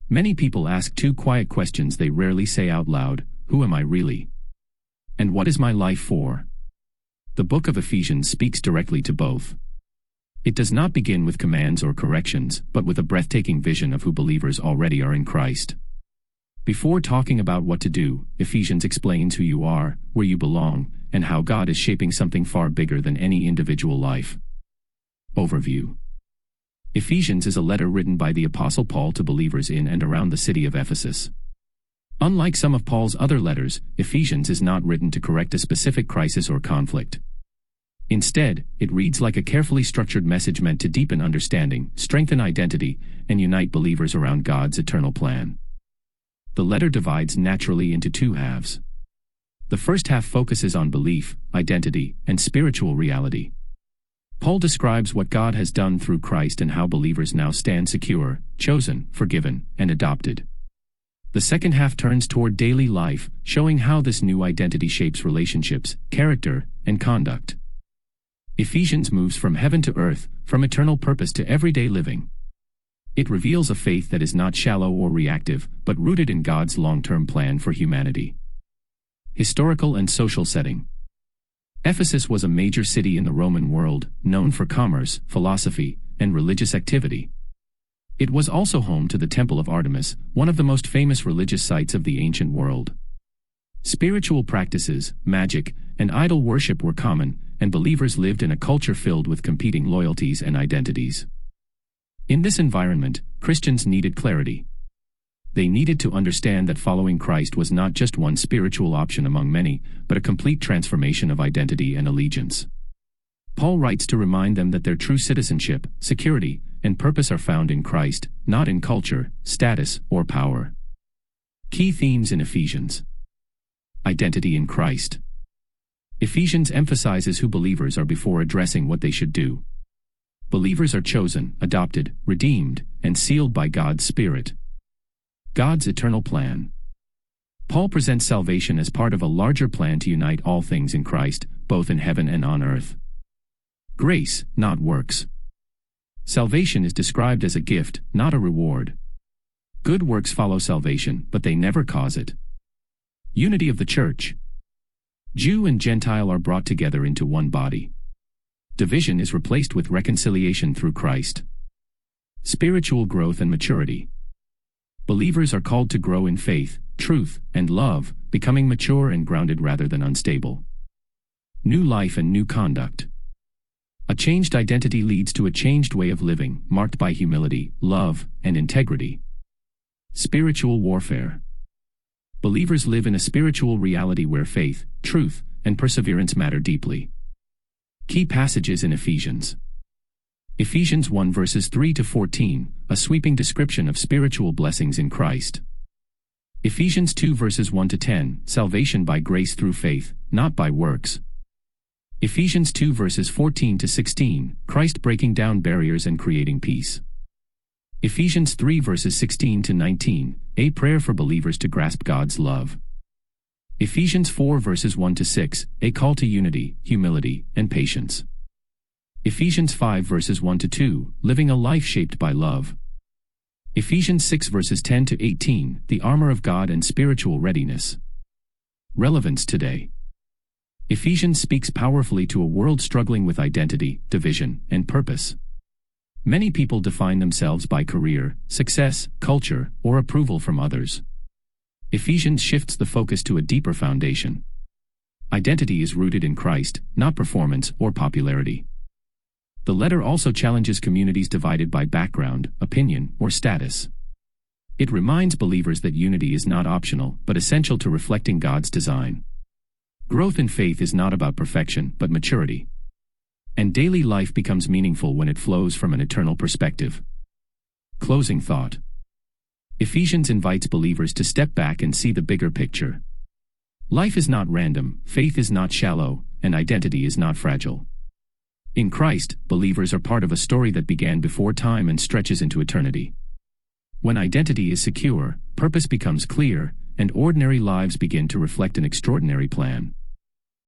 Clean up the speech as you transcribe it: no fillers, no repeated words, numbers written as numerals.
Many people ask two quiet questions they rarely say out loud: who am I really? And what is my life for? The book of Ephesians speaks directly to both. It does not begin with commands or corrections, but with a breathtaking vision of who believers already are in Christ. Before talking about what to do, Ephesians explains who you are, where you belong, and how God is shaping something far bigger than any individual life. Overview. Ephesians is a letter written by the Apostle Paul to believers in and around the city of Ephesus. Unlike some of Paul's other letters, Ephesians is not written to correct a specific crisis or conflict. Instead, it reads like a carefully structured message meant to deepen understanding, strengthen identity, and unite believers around God's eternal plan. The letter divides naturally into two halves. The first half focuses on belief, identity, and spiritual reality. Paul describes what God has done through Christ and how believers now stand secure, chosen, forgiven, and adopted. The second half turns toward daily life, showing how this new identity shapes relationships, character, and conduct. Ephesians moves from heaven to earth, from eternal purpose to everyday living. It reveals a faith that is not shallow or reactive, but rooted in God's long-term plan for humanity. Historical and social setting. Ephesus was a major city in the Roman world, known for commerce, philosophy, and religious activity. It was also home to the Temple of Artemis, one of the most famous religious sites of the ancient world. Spiritual practices, magic, and idol worship were common, and believers lived in a culture filled with competing loyalties and identities. In this environment, Christians needed clarity. They needed to understand that following Christ was not just one spiritual option among many, but a complete transformation of identity and allegiance. Paul writes to remind them that their true citizenship, security, and purpose are found in Christ, not in culture, status, or power. Key themes in Ephesians. Identity in Christ. Ephesians emphasizes who believers are before addressing what they should do. Believers are chosen, adopted, redeemed, and sealed by God's Spirit. God's eternal plan. Paul presents salvation as part of a larger plan to unite all things in Christ, both in heaven and on earth. Grace, not works. Salvation is described as a gift, not a reward. Good works follow salvation, but they never cause it. Unity of the church. Jew and Gentile are brought together into one body. Division is replaced with reconciliation through Christ. Spiritual growth and maturity. Believers are called to grow in faith, truth, and love, becoming mature and grounded rather than unstable. New life and new conduct. A changed identity leads to a changed way of living, marked by humility, love, and integrity. Spiritual warfare. Believers live in a spiritual reality where faith, truth, and perseverance matter deeply. Key passages in Ephesians. Ephesians 1 verses 3 to 14, a sweeping description of spiritual blessings in Christ. Ephesians 2 verses 1 to 10, salvation by grace through faith, not by works. Ephesians 2 verses 14 to 16, Christ breaking down barriers and creating peace. Ephesians 3 verses 16 to 19, a prayer for believers to grasp God's love. Ephesians 4 verses 1 to 6, a call to unity, humility, and patience. Ephesians 5 verses 1 to 2, living a life shaped by love. Ephesians 6 verses 10 to 18, the armor of God and spiritual readiness. Relevance Today. Ephesians speaks powerfully to a world struggling with identity, division, and purpose. Many people define themselves by career, success, culture, or approval from others. Ephesians shifts the focus to a deeper foundation. Identity is rooted in Christ, not performance or popularity. The letter also challenges communities divided by background, opinion, or status. It reminds believers that unity is not optional, but essential to reflecting God's design. Growth in faith is not about perfection, but maturity. And daily life becomes meaningful when it flows from an eternal perspective. Closing thought. Ephesians invites believers to step back and see the bigger picture. Life is not random, faith is not shallow, and identity is not fragile. In Christ, believers are part of a story that began before time and stretches into eternity. When identity is secure, purpose becomes clear, and ordinary lives begin to reflect an extraordinary plan.